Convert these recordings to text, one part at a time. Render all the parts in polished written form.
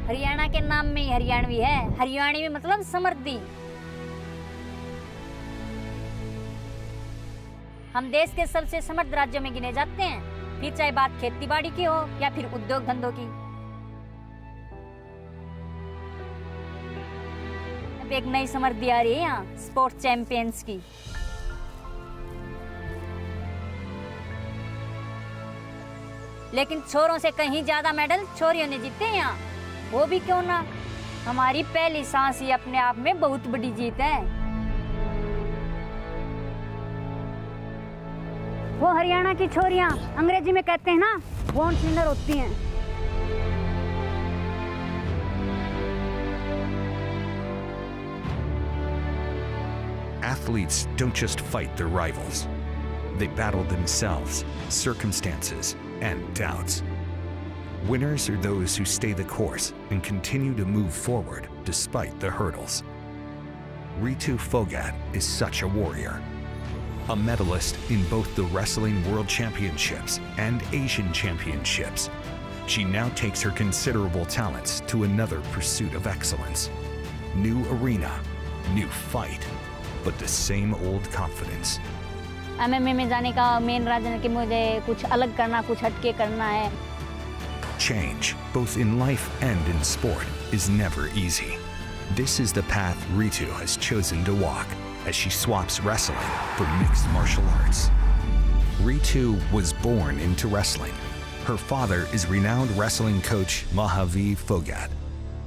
हरियाणा के नाम में ही हरियाणवी है। हरियाणवी मतलब समृद्धि। हम देश के सबसे समृद्ध राज्यों में गिने जाते हैं, फिर चाहे बात खेती बाड़ी की हो या फिर उद्योग धंधों की। अब एक नई समृद्धि आ रही है यहाँ स्पोर्ट्स चैंपियंस की। लेकिन छोरों से कहीं ज्यादा मेडल छोरियों ने जीते हैं यहाँ। वो भी क्यों ना, हमारी पहली सांस ही अपने आप में बहुत बड़ी जीत है। वो हरियाणा की छोरियां अंग्रेजी में कहते हैं ना, बॉर्न सिंगर होती हैं। Athletes don't just fight their rivals. They battle themselves, circumstances, and doubts. Winners are those who stay the course and continue to move forward despite the hurdles. Ritu Phogat is such a warrior. A medalist in both the Wrestling World Championships and Asian Championships, she now takes her considerable talents to another pursuit of excellence. New arena, new fight, but the same old confidence. MMA में जाने का main reason है कि मुझे कुछ अलग करना, कुछ हटके करना है। Change, both in life and in sport, is never easy. This is the path Ritu has chosen to walk as she swaps wrestling for mixed martial arts. Ritu was born into wrestling. Her father is renowned wrestling coach Mahavi Phogat.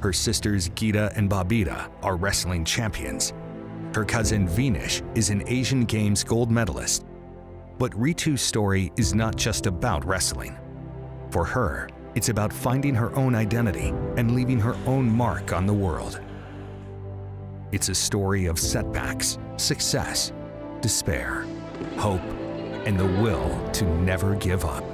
Her sisters Geeta and Babita are wrestling champions. Her cousin Vinesh is an Asian Games gold medalist. But Ritu's story is not just about wrestling. For her, it's about finding her own identity and leaving her own mark on the world. It's a story of setbacks, success, despair, hope, and the will to never give up.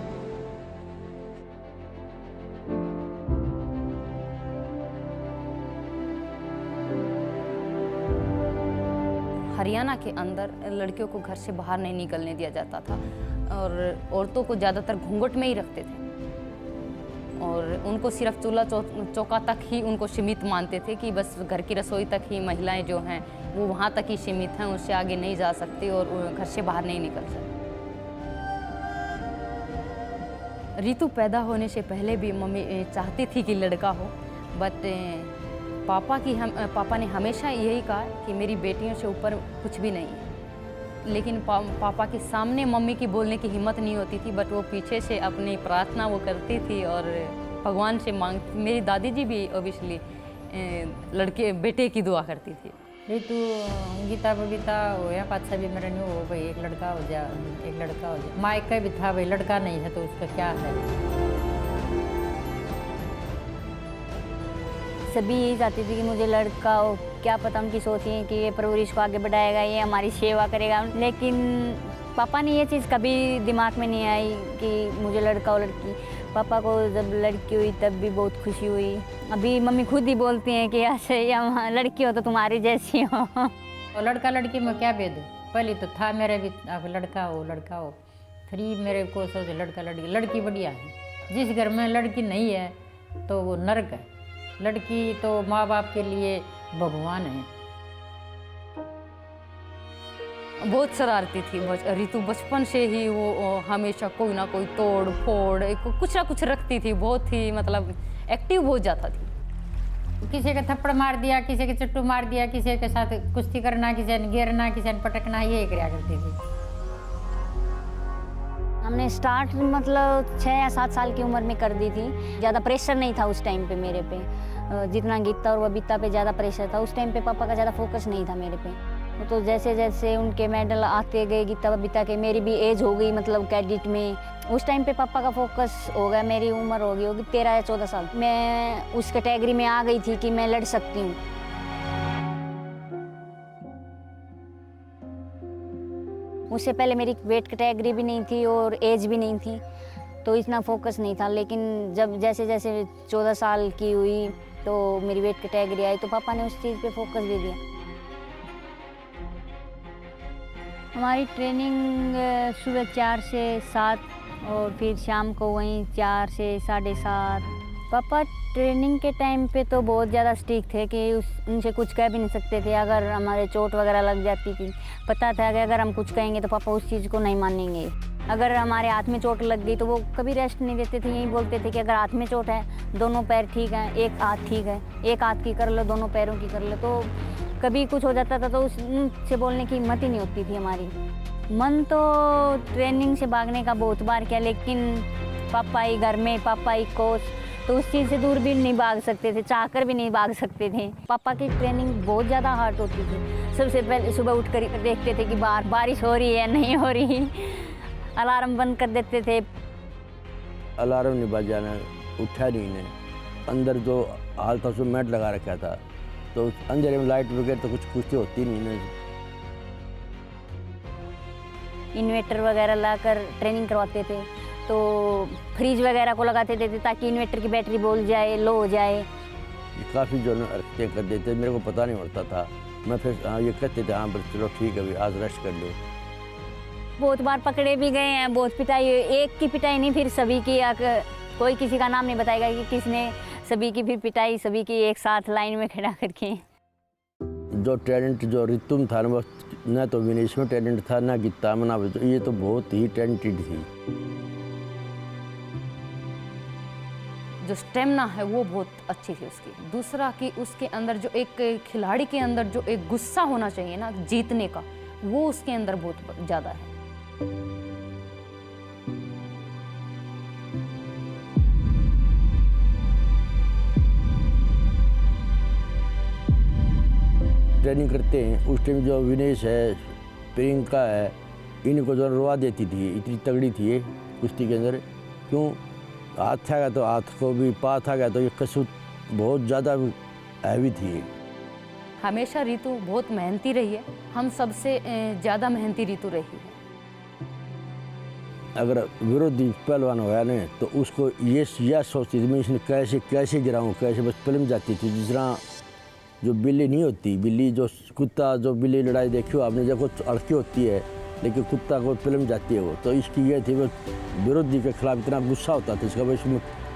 Haryana के अंदर लड़कियों को घर से बाहर नहीं निकलने दिया जाता था और औरतों को ज़्यादातर घूंघट में ही रखते थे और उनको सिर्फ चूल्हा चौका तक ही उनको सीमित मानते थे कि बस घर की रसोई तक ही महिलाएं जो हैं वो वहाँ तक ही सीमित हैं, उससे आगे नहीं जा सकती और घर से बाहर नहीं निकल सकती। रितु पैदा होने से पहले भी मम्मी चाहती थी कि लड़का हो, बट पापा ने हमेशा यही कहा कि मेरी बेटियों से ऊपर कुछ भी नहीं है। लेकिन पापा के सामने मम्मी की बोलने की हिम्मत नहीं होती थी, बट वो पीछे से अपनी प्रार्थना वो करती थी और भगवान से मांगती। मेरी दादी जी भी ओबियसली बेटे की दुआ करती थी। रितु गीता बबीता होया पाछा भी मेरा नहीं हो भाई, एक लड़का हो जा, एक लड़का हो जा। मायका भी था भाई, लड़का नहीं है तो उसका क्या है। सभी यही चाहती थी कि मुझे लड़का हो। क्या पता उनकी सोचती हैं कि ये परवरिश को आगे बढ़ाएगा, ये हमारी सेवा करेगा। लेकिन पापा ने ये चीज़ कभी दिमाग में नहीं आई कि मुझे लड़का हो लड़की। पापा को जब लड़की हुई तब भी बहुत खुशी हुई। अभी मम्मी खुद ही बोलती हैं कि ऐसे या लड़की हो तो तुम्हारी जैसी हो। और लड़का लड़की में क्या भेद है? पहले तो था मेरे भी, आप लड़का हो। फिर मेरे को सोचे लड़का लड़की, लड़की बढ़िया है। जिस घर में लड़की नहीं है तो वो नर्क है। लड़की तो माँ बाप के लिए भगवान है। बहुत शरारती थी रितु, बचपन से ही वो हमेशा कोई ना कोई तोड़ फोड़ कुछ ना कुछ रखती थी। बहुत ही मतलब एक्टिव बहुत ज़्यादा थी। किसी का थप्पड़ मार दिया, किसी के चट्टू मार दिया, किसी के साथ कुश्ती करना, किसी ने घेरना, किसी ने पटकना, ये कराया करती थी। हमने स्टार्ट मतलब 6 या 7 साल की उम्र में कर दी थी। ज़्यादा प्रेशर नहीं था उस टाइम पे मेरे पे, जितना गीता और बबीता पे ज़्यादा प्रेशर था। उस टाइम पे पापा का ज़्यादा फोकस नहीं था मेरे पे। तो जैसे जैसे उनके मेडल आते गए गीता बबीता के, मेरी भी एज हो गई मतलब कैडेट में। उस टाइम पे पापा का फोकस हो गया, मेरी उम्र होगी 13 या 14 साल। मैं उस कैटेगरी में आ गई थी कि मैं लड़ सकती हूँ। उससे पहले मेरी वेट कैटेगरी भी नहीं थी और एज भी नहीं थी, तो इतना फोकस नहीं था। लेकिन जब जैसे जैसे 14 साल की हुई तो मेरी वेट कैटेगरी आई, तो पापा ने उस चीज़ पे फोकस दे दिया। हमारी ट्रेनिंग सुबह 4 से 7 और फिर शाम को वहीं 4 से 7:30 पापा ट्रेनिंग के टाइम पे तो बहुत ज़्यादा स्ट्रिक्ट थे कि उनसे कुछ कह भी नहीं सकते थे। अगर हमारे चोट वगैरह लग जाती थी, पता था कि अगर हम कुछ कहेंगे तो पापा उस चीज़ को नहीं मानेंगे। अगर हमारे हाथ में चोट लग गई तो वो कभी रेस्ट नहीं देते थे। यही बोलते थे कि अगर हाथ में चोट है, दोनों पैर ठीक हैं, एक हाथ ठीक है, एक हाथ की कर लो, दोनों पैरों की कर लो। तो कभी कुछ हो जाता था तो उससे बोलने की हिम्मत ही नहीं होती थी हमारी। मन तो ट्रेनिंग से भागने का बहुत बार किया, लेकिन पापा ही घर में, पापा ही कोच, तो उस चीज़ से दूर भी नहीं भाग सकते थे, चाहकर भी नहीं भाग सकते थे। पापा की ट्रेनिंग बहुत ज़्यादा हार्ड होती थी। सबसे पहले सुबह उठ कर देखते थे कि बाहर बारिश हो रही है नहीं हो रही, अलार्म बंद कर देते थे। अलार्म नहीं बजाना, उठा नहीं ने। अंदर जो हाल था उसमें मैट लगा रखा था, तो अंधेरे में लाइट वगैरह तो कुछ कुछ होती नहीं ने। इन्वर्टर वगैरह लाकर ट्रेनिंग करवाते थे, तो फ्रिज वगैरह को लगाते थे ताकि इन्वर्टर की बैटरी बोल जाए, लो हो जाए। ये काफ़ी जो हरकतें कर देते, मेरे को पता नहीं होता था। मैं फिर हाँ ये कहते थे, हाँ बस चलो ठीक है भाई, आज रेस्ट कर लो। बहुत बार पकड़े भी गए हैं, बहुत पिटाई, एक की पिटाई नहीं, फिर सभी की। कोई किसी का नाम नहीं बताएगा कि किसने सभी की फिर पिटाई, सभी की एक साथ लाइन में खड़ा करके। जो टैलेंट जो रितुम था ना, तो विनेश में टैलेंट था, ना गीता में, ना ये तो बहुत ही टैलेंटेड थी। जो स्टेमिना है वो बहुत अच्छी थी उसकी। दूसरा कि उसके अंदर जो एक खिलाड़ी के अंदर जो एक गुस्सा होना चाहिए ना जीतने का, वो उसके अंदर बहुत ज़्यादा है। ट्रेनिंग करते हैं उस टाइम जो विनेश है, प्रियंका है, इनको जो रुआ देती थी, इतनी तगड़ी थी ये कुश्ती के अंदर। क्यों हाथ था गया तो हाथ को भी, पा था गया तो ये कसूत बहुत ज़्यादा हैवी थी। हमेशा रितु बहुत मेहनती रही है, हम सबसे ज़्यादा मेहनती रितु रही है। अगर विरोधी पहलवान होया ना तो उसको ये सोचती थी मैं इसने कैसे कैसे गिराऊँ, कैसे, बस फिल्म जाती थी। जिस तरह जो बिल्ली नहीं होती, बिल्ली जो कुत्ता, जो बिल्ली लड़ाई देखी हो आपने, जब कुछ अड़की होती है लेकिन कुत्ता को फिल्म जाती है वो, तो इसकी ये थी वो विरोधी के खिलाफ इतना गुस्सा होता था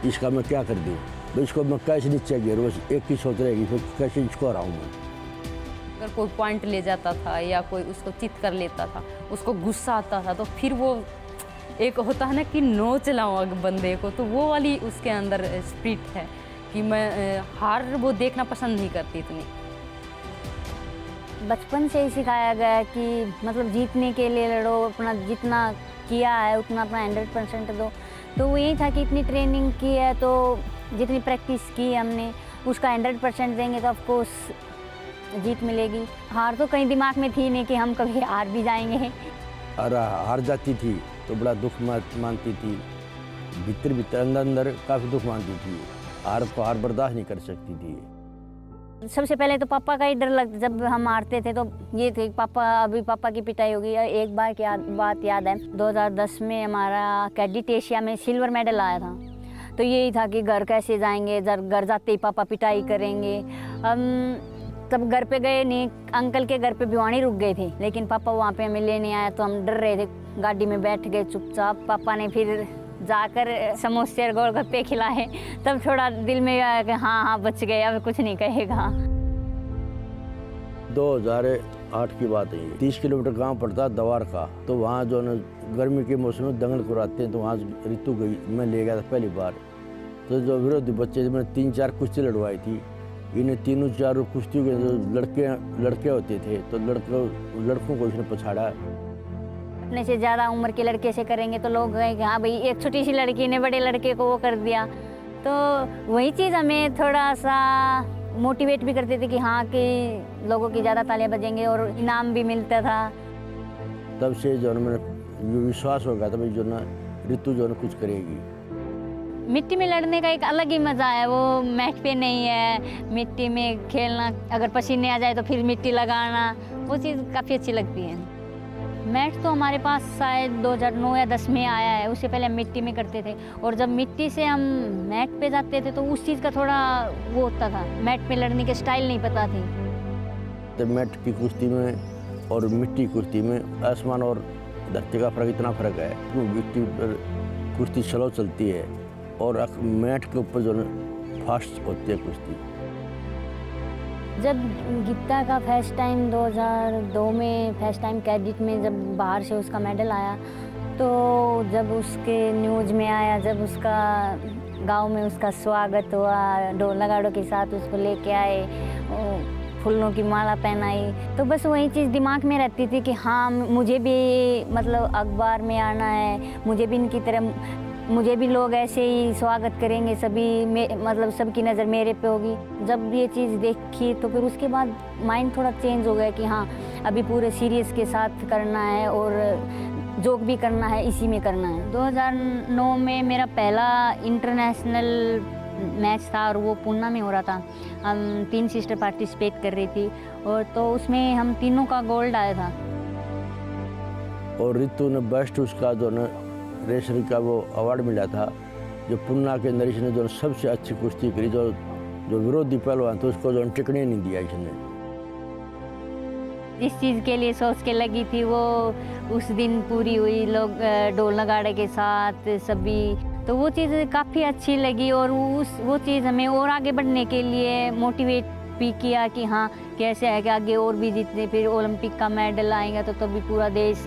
इसका मैं क्या कर दूँ, भाई इसको मैं कैसे नीचे गिरूँ, बस एक ही सोच रहेगी फिर कैसे इसको हराऊँ मैं। अगर कोई पॉइंट ले जाता था या कोई उसको चित कर लेता था, उसको गुस्सा आता था, तो फिर वो एक होता है ना कि नोच लाऊं बंदे को, तो वो वाली उसके अंदर स्पिरिट है कि मैं हार वो देखना पसंद नहीं करती इतनी। बचपन से ही सिखाया गया कि मतलब जीतने के लिए लड़ो, अपना जितना किया है उतना अपना 100% दो। तो वो यही था कि इतनी ट्रेनिंग की है तो जितनी प्रैक्टिस की हमने उसका 100% देंगे तो ऑफकोर्स जीत मिलेगी। हार तो कहीं दिमाग में थी नहीं कि हम कभी हार भी जाएंगे। और हार जाती थी तो बड़ा दुख मानती थी, भीतर अंदर काफ़ी दुख मानती थी। हार को हार बर्दाश्त नहीं कर सकती थी। सबसे पहले तो पापा का ही डर लगता, जब हम हारते थे तो ये थे पापा की पिटाई होगी। एक बार की बात याद है, 2010 में हमारा कैडेट एशिया में सिल्वर मेडल आया था। तो यही था कि घर कैसे जाएंगे, घर जाते ही पापा पिटाई करेंगे। हम तब घर पे गए नहीं, अंकल के घर पे भिवानी रुक गए थे, लेकिन पापा वहाँ पे हमें लेने आया तो हम डर रहे थे। गाड़ी में बैठ गए चुपचाप। पापा ने फिर जाकर समोसे और गोलगप्पे खिलाए, तब थोड़ा दिल में आया कि हाँ बच गए, अब कुछ नहीं कहेगा। 2008 की बात है, 30 किलोमीटर गांव पड़ता दवार का। तो वहाँ जो है गर्मी के मौसम में दंगल कराते हैं, तो वहाँ रितु गई, मैं ले गया था पहली बार। तो जो विरोधी बच्चे थे, मैंने 3-4 कुश्ती लड़वाई थी। इन्हें तीनों चारों कुश्तियों के जो लड़के होते थे तो लड़कों को इसने पछाड़ा। अपने से ज़्यादा उम्र के लड़के से करेंगे तो लोग कहेंगे हाँ भाई एक छोटी सी लड़की ने बड़े लड़के को वो कर दिया। तो वही चीज़ हमें थोड़ा सा मोटिवेट भी करते थे कि हाँ कि लोगों की ज़्यादा तालियां बजेंगे और इनाम भी मिलता था। तब से जो है मैंने विश्वास हो गया था भाई जो ना रितु जो है कुछ करेगी। मिट्टी में लड़ने का एक अलग ही मज़ा है, वो मैट पे नहीं है, मिट्टी में खेलना, अगर पसीने आ जाए तो फिर मिट्टी लगाना, वो चीज़ काफ़ी अच्छी लगती है। मैट तो हमारे पास शायद 2009 या 10 में आया है, उससे पहले हम मिट्टी में करते थे। और जब मिट्टी से हम मैट पे जाते थे तो उस चीज़ का थोड़ा वो होता था, मैट पे लड़ने के स्टाइल नहीं पता थी। तो मैट की कुश्ती में और मिट्टी कुश्ती में आसमान और धरती का फर्क, इतना फर्क है। मिट्टी पर कुश्ती स्लो चलती है और मैट के ऊपर जो फास्ट होती है कुश्ती। जब गीता का फर्स्ट टाइम 2002 में फर्स्ट टाइम कैडेट में जब बाहर से उसका मेडल आया, तो जब उसके न्यूज़ में आया, जब उसका गांव में उसका स्वागत हुआ, ढोल नगाड़ों के साथ उसको लेके आए, फूलों की माला पहनाई, तो बस वही चीज़ दिमाग में रहती थी कि हाँ मुझे भी मतलब अखबार में आना है, मुझे भी इनकी तरह, मुझे भी लोग ऐसे ही स्वागत करेंगे, सभी मतलब सबकी नज़र मेरे पे होगी। जब ये चीज़ देखी तो फिर उसके बाद माइंड थोड़ा चेंज हो गया कि हाँ अभी पूरे सीरियस के साथ करना है और जोक भी करना है, इसी में करना है। 2009 में मेरा पहला इंटरनेशनल मैच था और वो पूना में हो रहा था। हम 3 सिस्टर पार्टिसिपेट कर रही थी और तो उसमें हम तीनों का गोल्ड आया था। और रितु ने बेस्ट उसका जो न रेसलिंग का वो अवार्ड मिला था, जो पूना के नरेश ने जो सबसे अच्छी कुश्ती करी, जो विरोधी पहलवान था उसको जो टिकने नहीं दिया इसने। जिस चीज़ के लिए सोच के लगी थी वो उस दिन पूरी हुई, लोग ढोल नगाड़े के साथ सभी, तो वो चीज़ काफ़ी अच्छी लगी और वो चीज़ हमें और आगे बढ़ने के लिए मोटिवेट भी किया कि हाँ कैसे है कि आगे और भी जीतने, फिर ओलंपिक का मेडल आएगा तो तभी पूरा देश,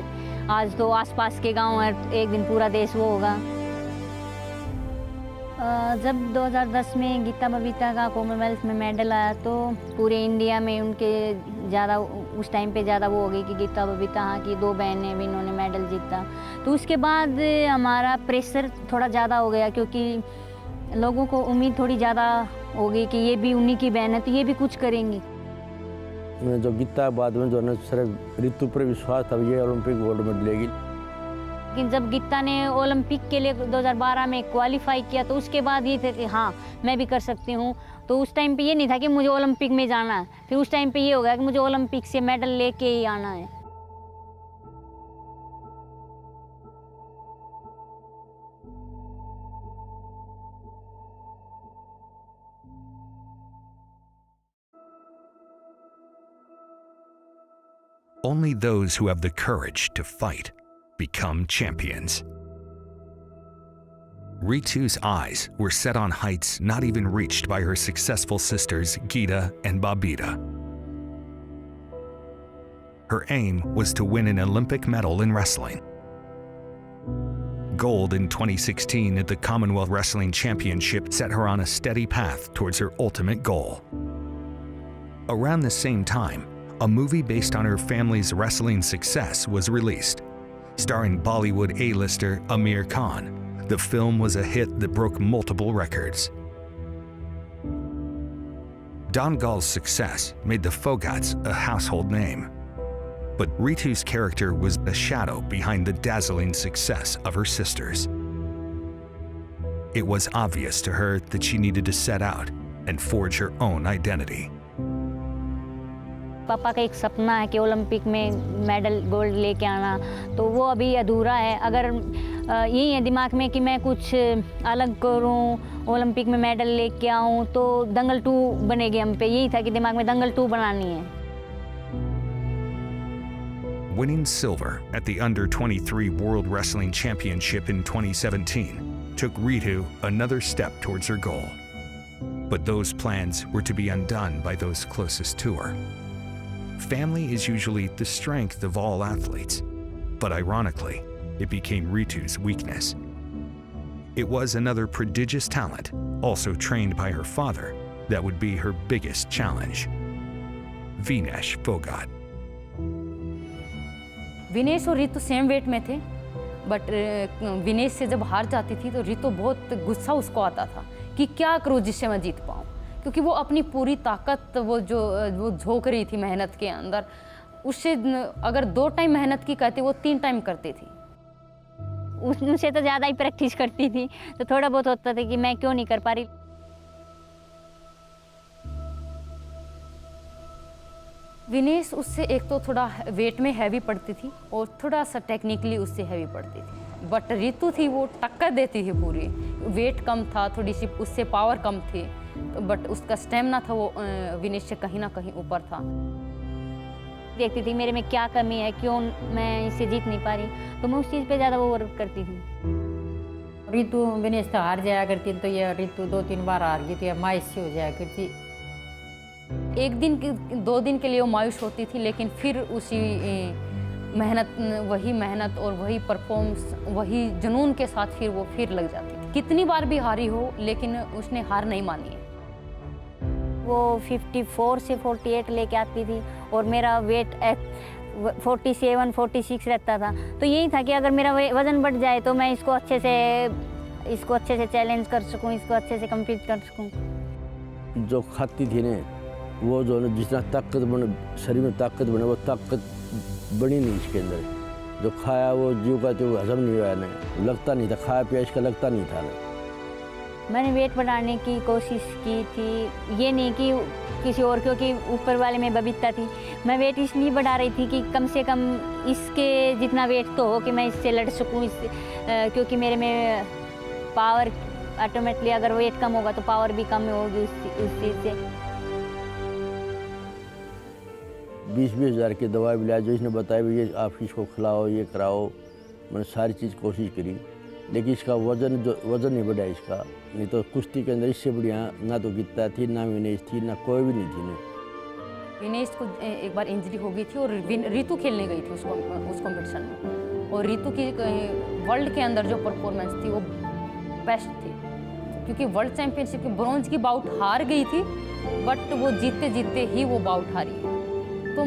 आज तो आसपास के गांव है, एक दिन पूरा देश वो होगा। जब 2010 में गीता बबीता का कॉमनवेल्थ में मेडल आया तो पूरे इंडिया में उनके ज़्यादा उस टाइम पे ज़्यादा वो हो गई कि गीता बबीता हाँ की 2 बहनें भी इन्होंने मेडल जीता। तो उसके बाद हमारा प्रेशर थोड़ा ज़्यादा हो गया, क्योंकि लोगों को उम्मीद थोड़ी ज़्यादा हो गई कि ये भी उन्हीं की बहन है तो ये भी कुछ करेंगी। जो गीता बाद में जो है सिर्फ ऋतु पर विश्वास था ये ओलंपिक गोल्ड मेडल लेगी। लेकिन जब गीता ने ओलंपिक के लिए 2012 में क्वालिफाई किया तो उसके बाद ये थे कि हाँ मैं भी कर सकती हूँ। तो उस टाइम पे ये नहीं था कि मुझे ओलंपिक में जाना है, फिर उस टाइम पे ये हो गया कि मुझे ओलंपिक से मेडल लेके ही आना है। Only those who have the courage to fight become champions. Ritu's eyes were set on heights not even reached by her successful sisters Geeta and Babita. Her aim was to win an Olympic medal in wrestling. Gold in 2016 at the Commonwealth Wrestling Championship set her on a steady path towards her ultimate goal. Around the same time, a movie based on her family's wrestling success was released. Starring Bollywood A-lister Amir Khan, the film was a hit that broke multiple records. Dongal's success made the Fogats a household name. But Ritu's character was a shadow behind the dazzling success of her sisters. It was obvious to her that she needed to set out and forge her own identity. पापा का एक सपना है कि Olympic में medal gold लेके आना, तो वो अभी अधूरा है। अगर यही है दिमाग में कि मैं कुछ अलग करूं, ओलंपिक में मेडल लेके आऊं, तो दंगल 2 बनेगी हम पे। यही था कि दिमाग में दंगल 2 बनानी है। Winning silver at the Under-23 World Wrestling Championship in 2017 took Ritu another step towards her goal. But those plans were to be undone by those closest to her. Family is usually the strength of all athletes, but ironically, it became Ritu's weakness. It was another prodigious talent, also trained by her father, that would be her biggest challenge. Vinesh Foghat. Vinesh और Ritu same wait में थे, but Vinesh से जब हार जाती थी तो रितु बहुत गुस्सा उसको आता था कि क्या करूँ जिससे मैं जीत पाऊँ, क्योंकि वो अपनी पूरी ताकत वो झोंक रही थी मेहनत के अंदर। उससे अगर 2 टाइम मेहनत की कहती वो 3 टाइम करती थी। उससे तो ज़्यादा ही प्रैक्टिस करती थी, तो थोड़ा बहुत होता था कि मैं क्यों नहीं कर पा रही। विनेश उससे एक तो थोड़ा वेट में हैवी पड़ती थी और थोड़ा सा टेक्निकली उससे हैवी पड़ती थी, बट रितु थी वो टक्कर देती थी पूरी। वेट कम था, थोड़ी सी उससे पावर कम थी, बट उसका स्टेमिना था वो विनेश से कहीं ना कहीं ऊपर था। देखती थी मेरे में क्या कमी है, क्यों मैं इससे जीत नहीं पा रही, तो मैं उस चीज़ पे ज़्यादा वो वर्क करती थी। ऋतु विनेश तो हार जाया करती तो ये ऋतु 2-3 बार हार गई तो ये मायूस सी हो जाया करती। एक दिन 2 दिन के लिए वो मायूस होती थी, लेकिन फिर उसी मेहनत और वही परफॉर्मेंस, वही जुनून के साथ फिर लग जाती थी। कितनी बार भी हारी हो, लेकिन उसने हार नहीं मानी है। वो 54 से 48 लेके आती थी और मेरा वेट 47-46 रहता था। तो यही था कि अगर मेरा वज़न बढ़ जाए तो मैं इसको अच्छे से चैलेंज कर सकूं, इसको अच्छे से कम्पीट कर सकूं। जो खाती थी ने वो जो जितना ताकत बने, शरीर में ताकत बने, वो ताकत बनी नहीं इसके अंदर। जो खाया वो जीव का तो हजम नहीं हुआ नहीं, लगता नहीं था, खाया पिया इसका लगता नहीं था ना। मैंने वेट बढ़ाने की कोशिश की थी, ये नहीं कि किसी और, क्योंकि ऊपर वाले में बबीता थी। मैं वेट इसलिए बढ़ा रही थी कि कम से कम इसके जितना वेट तो हो कि मैं इससे लड़ सकूं, क्योंकि मेरे में पावर ऑटोमेटिकली, अगर वेट कम होगा तो पावर भी कम होगी उस चीज़ से। 20-20 हज़ार की दवा भी लाया, जो इसने बताया भी ये आप इसको खिलाओ, ये कराओ। मैंने सारी चीज़ कोशिश करी, लेकिन इसका वज़न नहीं बढ़ा इसका। नहीं तो कुश्ती के अंदर इससे बढ़िया ना तो गीता थी, ना विनेश थी, ना कोई भी नहीं थी। नहीं, विनेश को एक बार इंजरी हो गई थी और ऋतु खेलने गई थी उस कॉम्पिटिशन में, और ऋतु की वर्ल्ड के अंदर जो परफॉर्मेंस थी वो बेस्ट थी, क्योंकि वर्ल्ड चैंपियनशिप की ब्रॉन्ज की बाउट हार गई थी, बट वो जीतते जीतते ही वो बाउट हारी। तो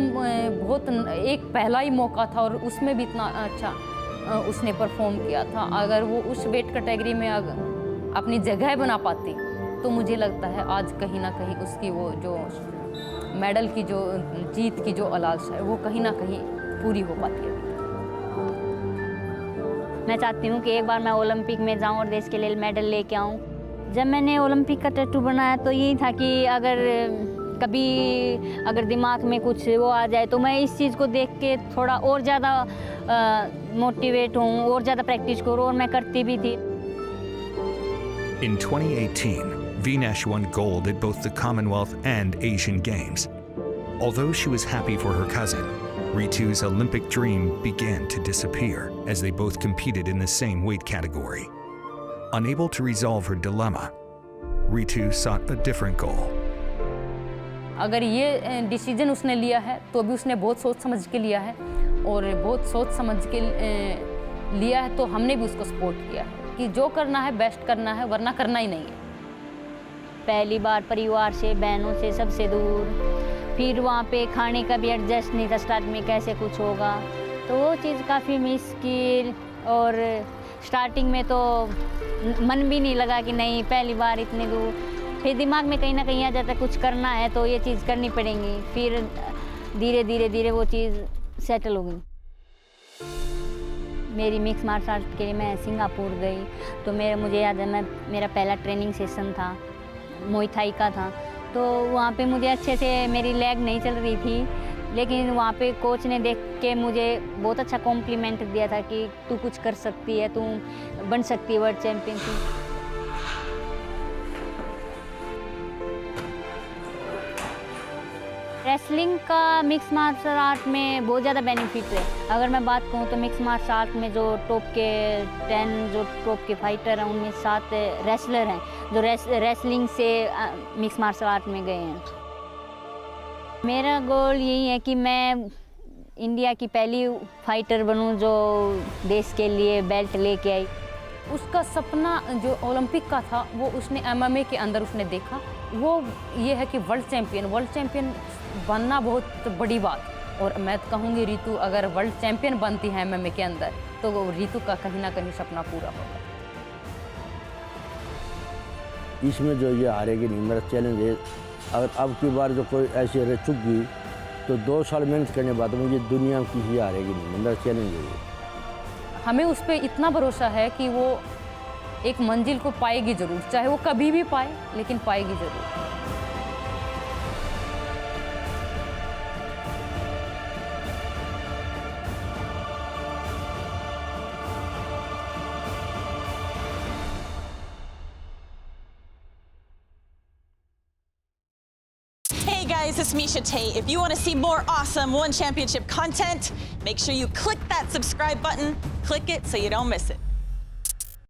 बहुत एक पहला ही मौका था और उसमें भी इतना अच्छा उसने परफॉर्म किया था। अगर वो उस वेट कैटेगरी में अपनी जगह बना पाती तो मुझे लगता है आज कहीं ना कहीं उसकी वो जो मेडल की जो जीत की जो अलालसा है वो कहीं ना कहीं पूरी हो पाती है। मैं चाहती हूँ कि एक बार मैं ओलंपिक में जाऊँ और देश के लिए मेडल लेके आऊँ। जब मैंने ओलंपिक का टैटू बनाया तो यही था कि अगर दिमाग में कुछ वो आ जाए तो मैं इस चीज़ को देख के थोड़ा और ज़्यादा मोटिवेट हूँ और ज़्यादा प्रैक्टिस करूँ, और मैं करती भी थी। In 2018, Vinesh won gold at both the Commonwealth and Asian Games. Although she was happy for her cousin, Ritu's Olympic dream began to disappear as they both competed in the same weight category. Unable to resolve her dilemma, Ritu sought a different goal. अगर ये decision उसने लिया है तो भी उसने बहुत सोच समझ के लिया है, और बहुत सोच समझ के लिया है तो हमने भी उसको सपोर्ट किया है कि जो करना है बेस्ट करना है, वरना करना ही नहीं है। पहली बार परिवार से, बहनों से, सबसे दूर, फिर वहाँ पे खाने का भी एडजस्ट नहीं था स्टार्ट में, कैसे कुछ होगा, तो वो चीज़ काफ़ी मिस की। और स्टार्टिंग में तो मन भी नहीं लगा कि नहीं पहली बार इतने दूर, फिर दिमाग में कहीं ना कहीं आ जाता है कुछ करना है तो ये चीज़ करनी पड़ेगी। फिर धीरे धीरे वो चीज़ सेटल हो गई। मेरी मिक्स मार्शल आर्ट के लिए मैं सिंगापुर गई तो मुझे याद है मेरा पहला ट्रेनिंग सेशन था, मुay थाई का था। तो वहाँ पे मुझे अच्छे से मेरी लेग नहीं चल रही थी, लेकिन वहाँ पे कोच ने देख के मुझे बहुत अच्छा कॉम्प्लीमेंट दिया था कि तू कुछ कर सकती है, तू बन सकती है वर्ल्ड चैम्पियन की। रेसलिंग का मिक्स मार्शल आर्ट में बहुत ज़्यादा बेनिफिट है। अगर मैं बात कहूँ तो मिक्स मार्शल आर्ट में जो टॉप के 10 जो टॉप के फाइटर हैं उनमें 7 रेसलर हैं जो रेसलिंग से मिक्स मार्शल आर्ट में गए हैं। मेरा गोल यही है कि मैं इंडिया की पहली फाइटर बनूं जो देश के लिए बेल्ट लेके आई। उसका सपना जो ओलंपिक का था वो उसने MMA के अंदर उसने देखा, वो ये है कि वर्ल्ड चैम्पियन बनना बहुत बड़ी बात। और मैं तो कहूँगी रितु अगर वर्ल्ड चैम्पियन बनती है MMA के अंदर तो वो रितु का कहीं ना कहीं सपना पूरा होगा। इसमें जो ये हारेगी नहीं, मेरा चैलेंज है अगर अब की बार जो कोई ऐसे रह चुक गई तो 2 साल मेहनत करने के बाद मुझे दुनिया में किसी हारेगी नहीं, मेरा चैलेंज है। हमें उस पर इतना भरोसा है कि वो एक मंजिल को पाएगी ज़रूर, चाहे वो कभी भी पाए लेकिन पाएगी ज़रूर। Hey guys, it's Misha Tate. If you want to see more awesome One Championship content, make sure you click that subscribe button. Click it so you don't miss it.